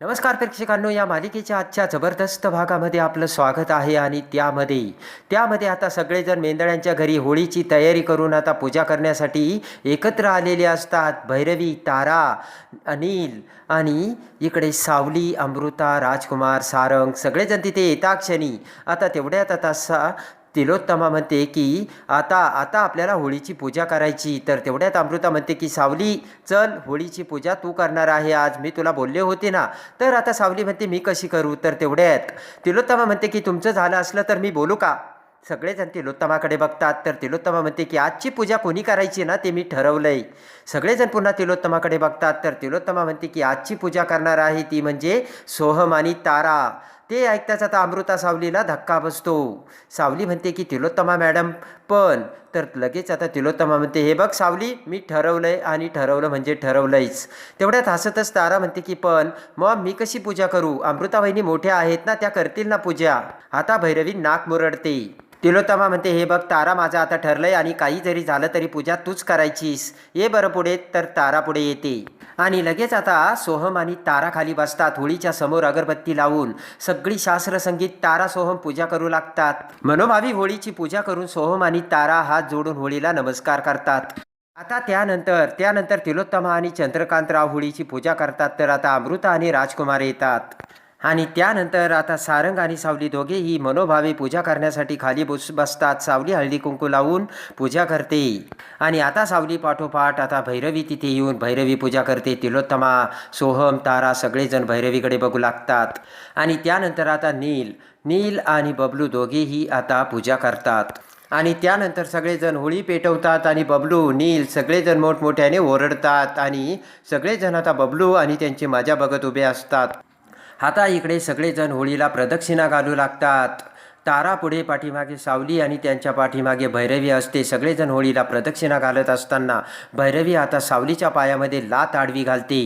नमस्कार प्रेक्षकांनो, या मालिकेच्या आजच्या जबरदस्त भागामध्ये आपलं स्वागत आहे. आणि त्यामध्ये आता सगळेजण मेंदळ्यांच्या घरी होळीची तयारी करून आता पूजा करण्यासाठी एकत्र आलेले असतात. भैरवी, तारा, अनिल आणि इकडे सावली, अमृता, राजकुमार, सारंग सगळेजण तिथे येता क्षणी आता तेवढ्यात आता तिलोत्तमा म्हणते की आता आता आपल्याला होळीची पूजा करायची. तर तेवढ्यात अमृता म्हणते की सावली, चल, होळीची पूजा तू करणार आहे आज, मी तुला बोलले होते ना. तर आता सावली म्हणते मी कशी करू. तर तेवढ्यात तिलोत्तमा म्हणते की तुमचं झालं असलं तर मी बोलू का. सगळेजण तिलोत्तमाकडे बघतात. तर तिलोत्तमा म्हणते की आजची पूजा कोणी करायची ना ते मी ठरवलंय. सगळेजण पुन्हा तिलोत्तमाकडे बघतात. तर तिलोत्तमा म्हणते की आजची पूजा करणार आहे ती म्हणजे सोहम आणि तारा. ते ऐकताच आता अमृता सावलीला धक्का बसतो. सावली म्हणते की तिलोत्तमा मॅडम पण. तर लगेच आता तिलोत्तमा म्हणते हे बघ सावली, मी ठरवलंय आणि ठरवलं म्हणजे ठरवलंयच. तेवढ्यात हसतच तारा म्हणते की पण मग मी कशी पूजा करू, अमृता वहिनी मोठ्या आहेत ना, त्या करतील ना पूजा. आता भैरवी नाक मुरडते. तिलोत्तमा म्हणते हे बघ तारा, माझं आता ठरलंय आणि काही जरी झालं तरी पूजा तूच करायचीस, ये बरं पुढे. तर तारा पुढे येते आणि लगेच आता सोहम आणि तारा खाली बसतात. होळीच्या समोर अगरबत्ती लावून सगळी शास्त्रसंगीत तारा सोहम पूजा करू लागतात. मनोभावी होळीची पूजा करून सोहम आणि तारा हात जोडून होळीला नमस्कार करतात. आता त्यानंतर तिलोत्तमा आणि चंद्रकांतराव होळीची पूजा करतात. तर आता अमृता आणि राजकुमार येतात आणि त्यानंतर आता सारंग आणि सावली दोघेही मनोभावे पूजा करण्यासाठी खाली बसतात. सावली हळदी कुंकू लावून पूजा करते आणि आता सावली पाठोपाठ आता भैरवी तिथे येऊन भैरवी पूजा करते. तिलोत्तमा, सोहम, तारा सगळेजण भैरवीकडे बघू लागतात आणि त्यानंतर आता नील आणि बबलू दोघेही आता पूजा करतात आणि त्यानंतर सगळेजण होळी पेटवतात आणि बबलू, नील सगळेजण मोठमोठ्याने ओरडतात आणि सगळेजण आता बबलू आणि त्यांची मजा बघत उभे असतात. आता इकडे सगळेजण होळीला प्रदक्षिणा घालू लागतात. तारा पुढे, पाठीमागे सावली आणि त्यांच्या पाठीमागे भैरवी असते. सगळेजण होळीला प्रदक्षिणा घालत असताना भैरवी आता सावलीच्या पायामध्ये लात आडवी घालते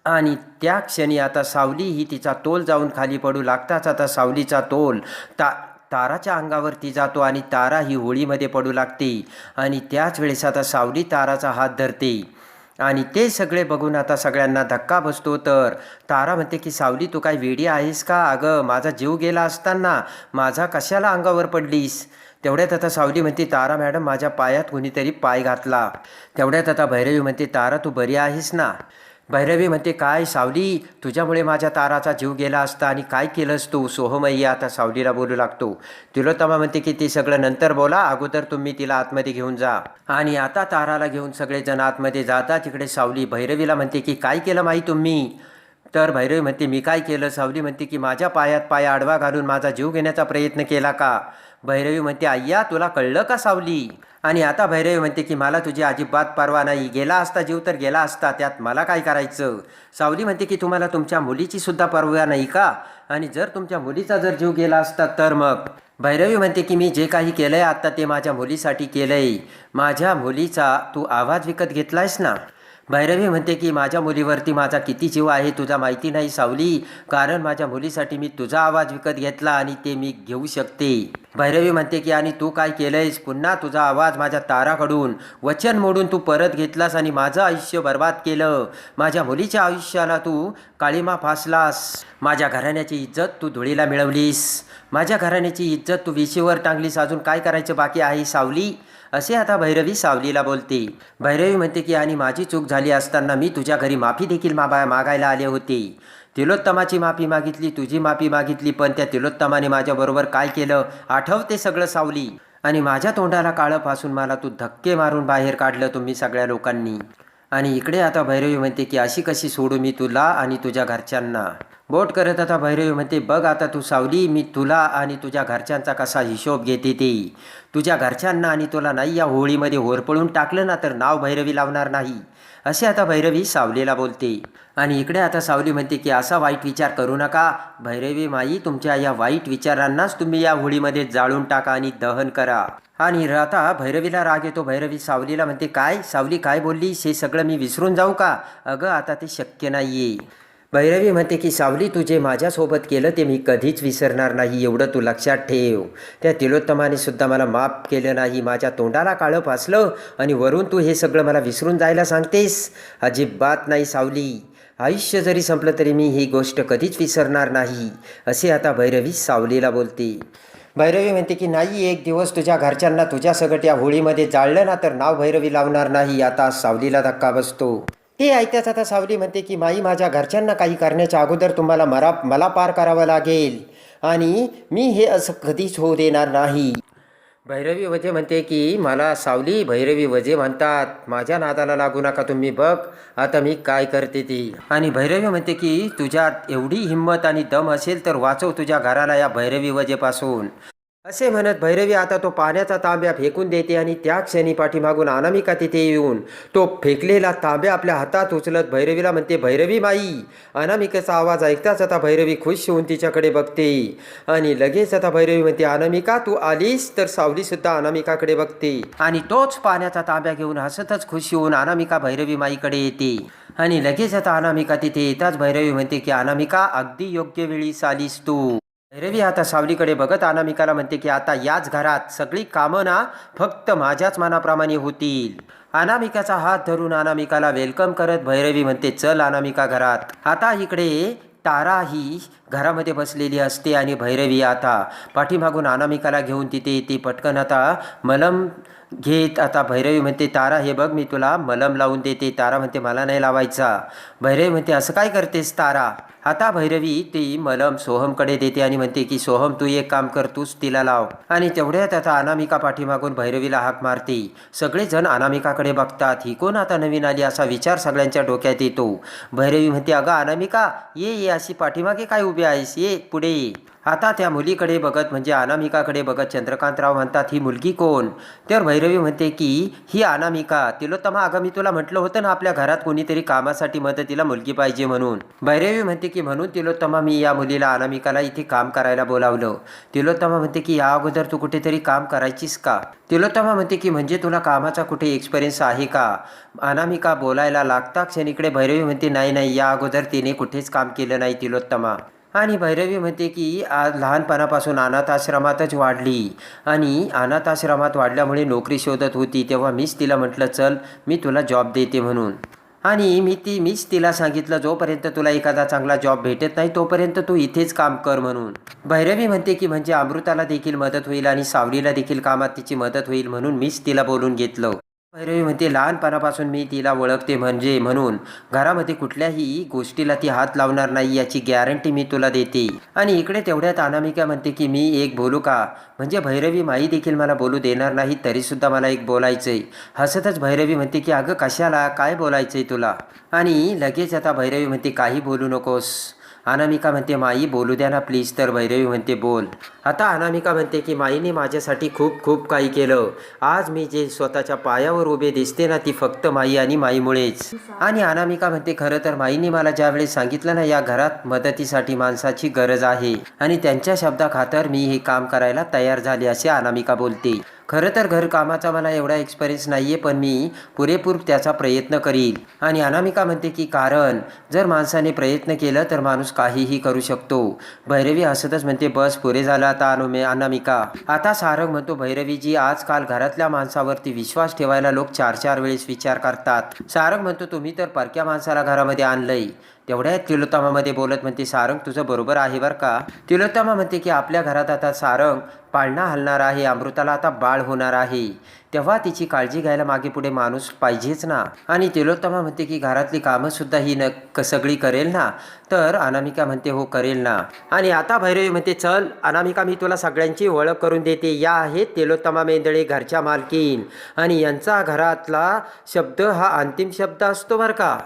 आणि त्या क्षणी आता सावली ही तिचा तोल जाऊन खाली पडू लागताच आता सावलीचा तोल ताराच्या अंगावरती जातो आणि तारा ही होळीमध्ये पडू लागते आणि त्याच वेळेस आता सावली ताराचा हात धरते आणि ते सगळे बघून आता सगळ्यांना धक्का बसतो. तर तारा म्हणते की सावली, तू काय वेडी आहेस का, अगं माझा जीव गेला असताना माझा कशाला अंगावर पडलीस. तेवढ्यात आता सावली म्हणते तारा मॅडम, माझ्या पायात कुणीतरी पाय घातला. तेवढ्यात आता भैरवी म्हणते तारा, तू बरी आहेस ना. भैरवी म्हणते काय सावली, तुझ्यामुळे माझ्या ताराचा जीव गेला असता आणि काय केलंस तू. सोहमय्या आता सावलीला बोलू लागतो. तिलोत्तमा म्हणते की ते सगळं नंतर बोला, अगोदर तुम्ही तिला आतमध्ये घेऊन जा. आणि आता ताराला घेऊन सगळेजण आतमध्ये जातात. तिकडे सावली भैरवीला म्हणते की काय केलं माही तुम्ही. तर भैरवी म्हणते मी काय केलं. सावली म्हणते की माझ्या पायात पाय आडवा घालून माझा जीव घेण्याचा प्रयत्न केला का. भैरवी म्हणते अय्या, तुला कळलं का सावली. आणि आता भैरवी म्हणते की मला तुझी अजिबात परवा नाही, गेला असता जीव तर गेला असता, त्यात मला काय करायचं. सावली म्हणते की तुम्हाला तुमच्या मुलीची सुद्धा परवा नाही का, आणि जर तुमच्या मुलीचा जर जीव गेला असता तर मग. भैरवी म्हणते की मी जे काही केलंय आता ते माझ्या मुलीसाठी केलंय. माझ्या मुलीचा तू आवाज विकत घेतलायस ना. भैरवी म्हणते की माझ्या मुलीवरती माझा किती जीव आहे तुझा माहिती नाही सावली, कारण माझ्या मुलीसाठी मी तुझा आवाज विकत घेतला आणि ते मी घेऊ शकते. भैरवी म्हणते की आणि तू काय केलंयस, पुन्हा तुझा आवाज माझ्या ताराकडून वचन मोडून तू परत घेतलास आणि माझं आयुष्य बर्बाद केलं. माझ्या मुलीच्या आयुष्याला तू काळीमा फासलास. माझ्या घराण्याची इज्जत तू धुळीला मिळवलीस. माझ्या घराण्याची इज्जत तू विशीवर टांगलीस. अजून काय करायचं बाकी आहे सावली, असे आता भैरवी सावलीला बोलते. भैरवी म्हणते की आणि माझी चूक झाली असताना मी तुझ्या घरी माफी देखील मागायला आले होते. तिलोत्तमाची माफी मागितली, तुझी माफी मागितली, पण त्या तिलोत्तमाने माझ्याबरोबर काय केलं आठवते सगळं सावली. आणि माझ्या तोंडाला काळं फासून मला तू धक्के मारून बाहेर काढलं तुम्ही सगळ्या लोकांनी. आणि इकडे आता भैरवी म्हणते की अशी कशी सोडू मी तुला आणि तुझ्या घरच्यांना. बोट करत आता भैरवी म्हणते बघ आता तू सावली, मी तुला आणि तुझ्या घरच्यांचा कसा हिशोब घेते ते. तुझ्या घरच्यांना आणि तुला नाही या होळीमध्ये होरपळून टाकलं ना तर नाव भैरवी लावणार नाही, असे आता भैरवी सावलीला बोलते. आणि इकडे आता सावली म्हणते की असा वाईट विचार करू नका भैरवी माई, तुमच्या या वाईट विचारांनाच तुम्ही या होळीमध्ये जाळून टाका आणि दहन करा. आणि आता भैरवीला राग येतो. भैरवी सावलीला म्हणते काय सावली, काय बोललीस, हे सगळं मी विसरून जाऊ का. अगं आता ते शक्य नाहीये. भैरवी म्हणते की सावली, तू जे माझ्यासोबत केलं ते मी कधीच विसरणार नाही, एवढं तू लक्षात ठेव. त्या तिलोत्तमाने सुद्धा मला माफ केलं नाही, माझ्या तोंडाला काळं फासलं आणि वरून तू हे सगळं मला विसरून जायला सांगतेस. अजिबात नाही सावली, आयुष्य जरी संपलं तरी मी ही गोष्ट कधीच विसरणार नाही, असे आता भैरवी सावलीला बोलते. भैरवी म्हणते की नाही, एक दिवस तुझ्या घरच्यांना तुझ्या सकट या होळीमध्ये जाळलं ना तर नाव भैरवी लावणार नाही. आता सावलीला धक्का बसतो. ते ऐकताच आता सावली म्हणते की माई, माझ्या घरच्यांना काही करण्याच्या अगोदर तुम्हाला मला पार करावं लागेल आणि मी हे असं कधीच होऊ देणार नाही. भैरवी वजे म्हणते की मला सावली, भैरवी वजे म्हणतात, माझ्या नादाला लागू नका तुम्ही, बघ आता मी काय करते ती. आणि भैरवी म्हणते की तुझ्यात एवढी हिंमत आणि दम असेल तर वाचव तुझ्या घराला या भैरवी वजेपासून. असे म्हणत भैरवी आता तो पाण्याचा तांब्या फेकून देते आणि त्या क्षणी पाठीमागून अनामिका तिथे येऊन तो फेकलेला तांब्या आपल्या हातात उचलत भैरवीला म्हणते, भैरवी माई. अनामिकेचा आवाज ऐकताच आता भैरवी खुश होऊन तिच्याकडे बघते आणि लगेच आता भैरवी म्हणते, अनामिका तू आलीस. तर सावलीसुद्धा अनामिकाकडे बघते आणि तोच पाण्याचा तांब्या घेऊन हसतच खुश होऊन अनामिका भैरवी माईकडे येते. आणि लगेच आता अनामिका तिथे येताच भैरवी म्हणते की अनामिका, अगदी योग्य वेळीस आलीस तू. भैरवी आता सावलीकडे बघत अनामिकाला म्हणते की आता याच घरात सगळी कामं ना फक्त माझ्याच मनाप्रमाणे होतील. अनामिकाचा हात धरून अनामिकाला वेलकम करत भैरवी म्हणते, चल अनामिका घरात. आता इकडे तारा ही घरामध्ये बसलेली असते आणि भैरवी आता पाठीमागून अनामिकाला घेऊन तिथे येते. पटकन आता मलम घेत आता भैरवी म्हणते, तारा हे बघ मी तुला मलम लावून देते. तारा म्हणते, मला नाही लावायचा. भैरवी म्हणते, असं काय करतेस तारा. आता भैरवी ती मलम सोहमकडे देते आणि म्हणते की सोहम तू एक काम कर, तूच तिला लाव. आणि तेवढ्यात आता अनामिका पाठीमागून भैरवीला हाक मारते. सगळेजण अनामिकाकडे बघतात, ही कोण आता नवीन आली असा विचार सगळ्यांच्या डोक्यात येतो. भैरवी म्हणते, अगं अनामिका ये अशी पाठीमागे काय उभी आहेस, ये पुढे ये. आता त्या मुलीकडे बघत म्हणजे अनामिकाकडे बघत चंद्रकांतराव म्हणतात, ही मुलगी कोण. तर भैरवी म्हणते की ही अनामिका. तिलोत्तमा, अगं मी तुला म्हटलं होतं ना आपल्या घरात कोणीतरी कामासाठी मदतीला मुलगी पाहिजे म्हणून. भैरवी म्हणते की म्हणून तिलोत्तमा मी या मुलीला अनामिकाला इथे काम करायला बोलावलं. तिलोत्तमा म्हणते की या अगोदर तू कुठेतरी काम करायचीस का. तिलोत्तमा म्हणते की म्हणजे तुला कामाचा कुठे एक्सपिरियन्स आहे का. अनामिका बोलायला लागता क्षणीकडे भैरवी म्हणते, नाही या अगोदर तिने कुठेच काम केलं नाही तिलोत्तमा. आणि भैरवी म्हणते की आज लहानपणापासून अनाथाश्रमातच वाढली आणि अनाथाश्रमात वाढल्यामुळे नोकरी शोधत होती. तेव्हा मीच तिला म्हटलं चल मी तुला जॉब देते म्हणून. आणि मीच तिला सांगितलं जोपर्यंत तुला एखादा चांगला जॉब भेटत नाही तोपर्यंत तू इथेच काम कर म्हणून. भैरवी म्हणते की म्हणजे अमृताला देखील मदत होईल आणि सावलीला देखील कामात तिची मदत होईल म्हणून मीच तिला बोलून घेतलं. भैरवी म्हणते, लहानपणापासून मी तिला ओळखते म्हणजे म्हणून घरामध्ये कुठल्याही गोष्टीला ती हात लावणार नाही याची गॅरंटी मी तुला देते. आणि इकडे तेवढ्यात अनामिका म्हणते की मी एक बोलू का. म्हणजे भैरवी माई देखील मला बोलू देणार नाही तरीसुद्धा मला एक बोलायचंय. हसतच भैरवी म्हणते की अगं कशाला, काय बोलायचंय तुला. आणि लगेच आता भैरवी म्हणते, काही बोलू नकोस. अनामिका म्हणते, माई बोलू द्या ना प्लीज. तर भैरवी म्हणते, बोल. आता अनामिका म्हणते की माईने माझ्यासाठी खूप खूप काही केलं. आज मी जे स्वतःच्या पायावर उभे दिसते ना ती फक्त माई आणि माईमुळेच. आणि अनामिका म्हणते, खरं तर माईने मला ज्यावेळेस सांगितलं ना या घरात मदतीसाठी माणसाची गरज आहे आणि त्यांच्या शब्दाखातर मी हे काम करायला तयार झाले असे अनामिका बोलते. खरं तर घरकामाचा मला एवढा एक्सपिरियन्स नाही आहे पण मी पुरेपूर त्याचा प्रयत्न करील. आणि अनामिका म्हणते की कारण जर माणसाने प्रयत्न केलं तर माणूस काहीही करू शकतो. भैरवी हसतच म्हणते, बस पुरे झालं आता अनामिका. आता सारंग म्हणतो, भैरवीजी आजकाल घरातल्या माणसावरती विश्वास ठेवायला लोक 4 वेळेस विचार करतात. सारंग म्हणतो, तुम्ही तर परक्या माणसाला घरामध्ये आणलंय. तेवढ्यात तिलोत्तमामध्ये बोलत म्हणते, सारंग तुझं बरोबर आहे बरं का. तिलोत्तमा म्हणते की आपल्या घरात आता सारंग पाळणा हलणार आहे, अमृताला आता बाळ होणार आहे, तेव्हा तिची काळजी घ्यायला मागे पुढे माणूस पाहिजेच ना. आणि तिलोत्तमा म्हणते की घरातली कामं सुद्धा ही सगळी करेल ना. तर अनामिका म्हणते, हो करेल ना. आणि आता भैरवी म्हणते, चल अनामिका मी तुला सगळ्यांची ओळख करून देते. या आहेत तिलोत्तमा मेंदळे, घरच्या मालकीन. आणि यांचा घरातला शब्द हा अंतिम शब्द असतो बरं का.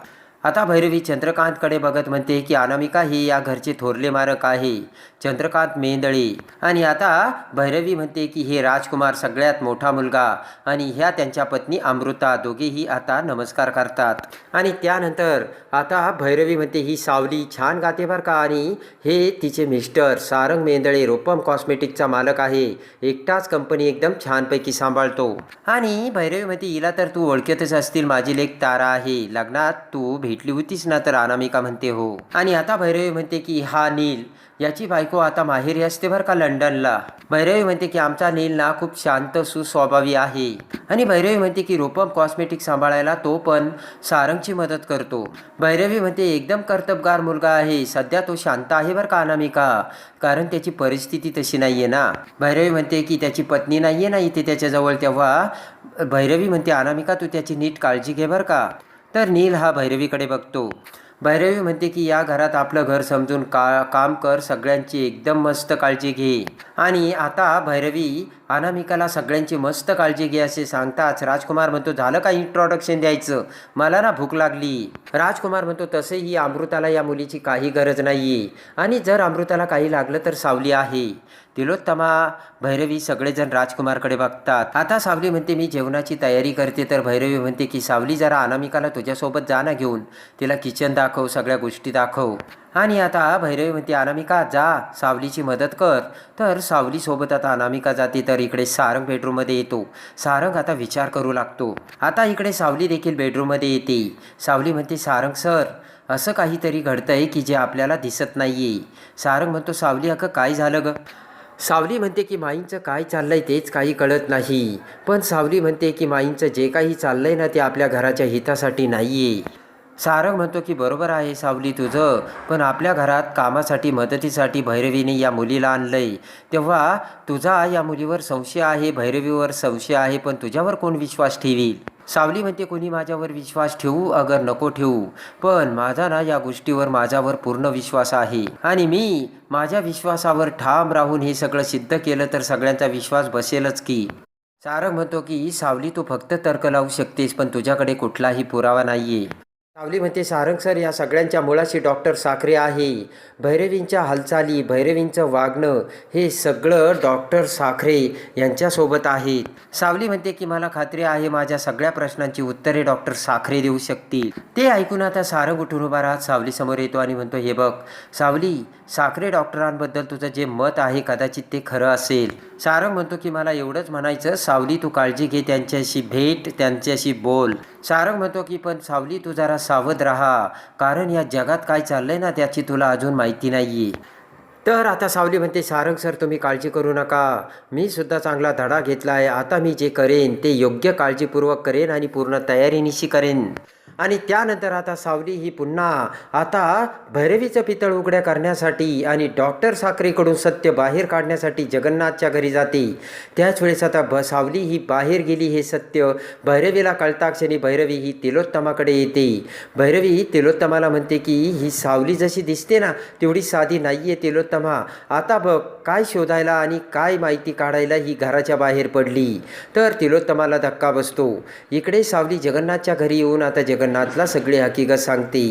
आता भैरवी चंद्रकांतकडे बघत म्हणते की अनामिका ही या घरचे थोरले मारक आहे, चंद्रकांत मेंदळे. आणि आता भैरवी म्हणते की हे राजकुमार सगळ्यात मोठा मुलगा आणि ह्या त्यांच्या पत्नी अमृता, दोघेही आता नमस्कार करतात. आणि त्यानंतर आता भैरवी म्हणते, ही सावली छान गाते बरं का आणि हे तिचे मिस्टर सारंग मेंदळे रूपम कॉस्मेटिकचा मालक आहे, एकटाच कंपनी एकदम छानपैकी सांभाळतो. आणि भैरवी म्हणते, हिला तर तू ओळखतच असतील, माझी लेक तारा आहे, लग्नात तू भेटली होतीस ना, तर अनामिका म्हणते हो. आणि आता भैरवी म्हणते की हा नील याची बायको आता माहेरी असते बरं का लंडनला. भैरवी म्हणते की आमचा नील ना खूप शांत सुस्वभावी आहे. आणि भैरवी म्हणते की रूपम कॉस्मेटिक सांभाळायला तो पण सारंगची मदत करतो. भैरवी म्हणते एकदम कर्तबगार मुलगा आहे. सध्या तो शांत आहे बरं का अनामिका, कारण त्याची परिस्थिती तशी नाही आहे ना. भैरवी म्हणते की त्याची पत्नी नाही आहे ना इथे त्याच्याजवळ. तेव्हा भैरवी म्हणते अनामिका तू त्याची नीट काळजी घे बरं का. तर नील हा भैरवीकडे बघतो. भैरवी म्हणते की या घरात आपलं घर समजून काम कर, सगळ्यांची एकदम मस्त काळजी घे. आणि आता भैरवी अनामिकाला सगळ्यांची मस्त काळजी घे असे सांगताच राजकुमार म्हणतो झालं का इंट्रोडक्शन द्यायचं, मला ना भूक लागली. राजकुमार म्हणतो तसेही अमृताला या मुलीची काही गरज नाही आहे, आणि जर अमृताला काही लागलं तर सावली आहे. तिलोत्तमा, भैरवी सगळेजण राजकुमारकडे बघतात. आता सावली म्हणते मी जेवणाची तयारी करते. तर भैरवी म्हणते की सावली जरा अनामिकाला तुझ्यासोबत जा ना घेऊन, तिला किचन दाखव, सगळ्या गोष्टी दाखव. आणि आता भैरवी म्हणते अनामिका जा सावलीची मदत कर. तर सावलीसोबत आता अनामिका जाते. तर इकडे सारंग बेडरूममध्ये येतो. सारंग आता विचार करू लागतो. आता इकडे सावली देखील बेडरूममध्ये येते. सावली म्हणते सारंग सर असं काहीतरी घडतंय की जे आपल्याला दिसत नाहीये. सारंग म्हणतो सावली अगं काय झालं ग. सावली म्हणते की माईंचं काय चाललंय तेच काही कळत नाही. पण सावली म्हणते की माईंचं जे काही चाललंय ना ते आपल्या घराच्या हितासाठी नाहीये. सारंग म्हणतो की बरोबर आहे सावली तुझं, पण आपल्या घरात कामासाठी मदतीसाठी भैरवीने या मुलीला आणलंय. तेव्हा तुझा या मुलीवर संशय आहे, भैरवीवर संशय आहे, पण तुझ्यावर कोण विश्वास ठेवील. सावली म्हणते कोणी माझ्यावर विश्वास ठेवू अगर नको ठेवू, पण माझा ना या गोष्टीवर माझ्यावर पूर्ण विश्वास आहे. आणि मी माझ्या विश्वासावर ठाम राहून हे सगळं सिद्ध केलं तर सगळ्यांचा विश्वास बसेलच की. सारंग म्हणतो की सावली तू फक्त तर्क लावू शकतेस, पण तुझ्याकडे कुठलाही पुरावा नाहीये. सावली म्हणते सारंग सर या सगळ्यांच्या मुळाशी डॉक्टर साखरे आहे. भैरवींच्या हालचाली, भैरवींचं वागणं हे सगळं डॉक्टर साखरे यांच्यासोबत आहेत. सावली म्हणते की मला खात्री आहे माझ्या सगळ्या प्रश्नांची उत्तरे डॉक्टर साखरे देऊ शकतील. ते ऐकून आता सारंग उठून उभा राहत सावली समोर येतो आणि म्हणतो हे बघ सावली, साखरे डॉक्टरांबद्दल तुझं जे मत आहे कदाचित ते खरं असेल. सारंग म्हणतो की मला एवढंच म्हणायचं सावली तू काळजी घे, त्यांच्याशी भेट, त्यांच्याशी बोल. सारंग म्हणतो की पण सावली तू जरा सावध राहा, कारण या जगात काय चाललंय ना त्याची तुला अजून माहिती नाहीये. तर आता सावली म्हणते सारंग सर तुम्ही काळजी करू नका, मी सुद्धा चांगला धडा घेतला आहे. आता मी जे करेन ते योग्य काळजीपूर्वक करेन आणि पूर्ण तयारीनिशी करेन. आणि त्यानंतर आता सावली ही पुन्हा आता भैरवीचं पितळ उघड्या करण्यासाठी आणि डॉक्टर साखरेकडून सत्य बाहेर काढण्यासाठी जगन्नाथच्या घरी जाते. त्याच वेळेस आता सावली ही बाहेर गेली हे सत्य भैरवीला कळताक्षणी भैरवी ही तिलोत्तमाकडे येते. भैरवी तिलोत्तमाला म्हणते की ही सावली जशी दिसते ना तेवढी साधी नाही आहे तिलोत्तमा. आता बघ काय शोधायला आणि काय माहिती काढायला ही घराच्या बाहेर पडली. तर तिलोत्तमाला धक्का बसतो. इकडे सावली जगन्नाथच्या घरी येऊन आता जगन्नाथला सगळी हकीकत सांगते.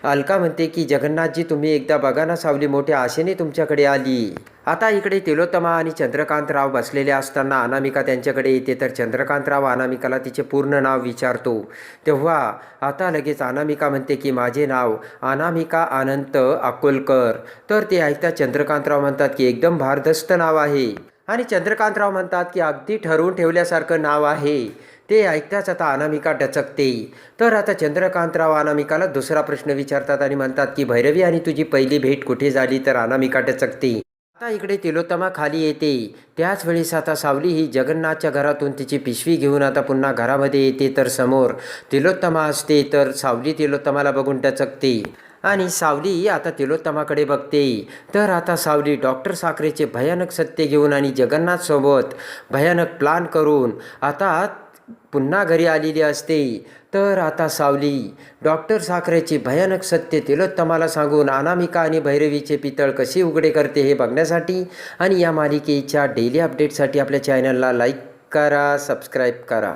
अलका म्हणते की जगन्नाथजी तुम्ही एकदा बघा ना, सावली मोठ्या आशेने तुमच्याकडे आली. आता इकडे तिलोत्तमा आणि चंद्रकांतराव बसलेले असताना अनामिका त्यांच्याकडे येते. तर चंद्रकांतराव अनामिकाला तिचे पूर्ण नाव विचारतो. तेव्हा आता लगेच अनामिका म्हणते की माझे नाव अनामिका अनंत अकोलकर. तर ते ऐकता चंद्रकांतराव म्हणतात की एकदम भारदस्त नाव आहे. आणि चंद्रकांतराव म्हणतात की अगदी ठरवून ठेवल्यासारखं नाव आहे. ते ऐकताच आता अनामिका डचकते. तर आता चंद्रकांतराव अनामिकाला दुसरा प्रश्न विचारतात आणि म्हणतात की भैरवी आणि तुझी पहिली भेट कुठे झाली. तर अनामिका डचकते. आता इकडे तिलोत्तमा खाली येते. त्याच वेळेस आता सावली ही जगन्नाथच्या घरातून तिची पिशवी घेऊन आता पुन्हा घरामध्ये येते. तर समोर तिलोत्तमा असते. तर सावली तिलोत्तमाला बघून डचकते आणि सावली आता तिलोत्तमाकडे बघते. तर आता सावली डॉक्टर साखरेचे भयानक सत्य घेऊन आणि जगन्नाथसोबत भयानक प्लान करून आता पुन्हा घरी आलेली असते. तर आता सावली डॉक्टर साखरेचे भयानक सत्य तिलोत्तमाला सांगून अनामिका आणि भैरवीचे पितळ कसे उघडे करते हे बघण्यासाठी आणि या मालिकेच्या डेली अपडेटसाठी आपल्या चॅनलला लाईक करा, सबस्क्राईब करा.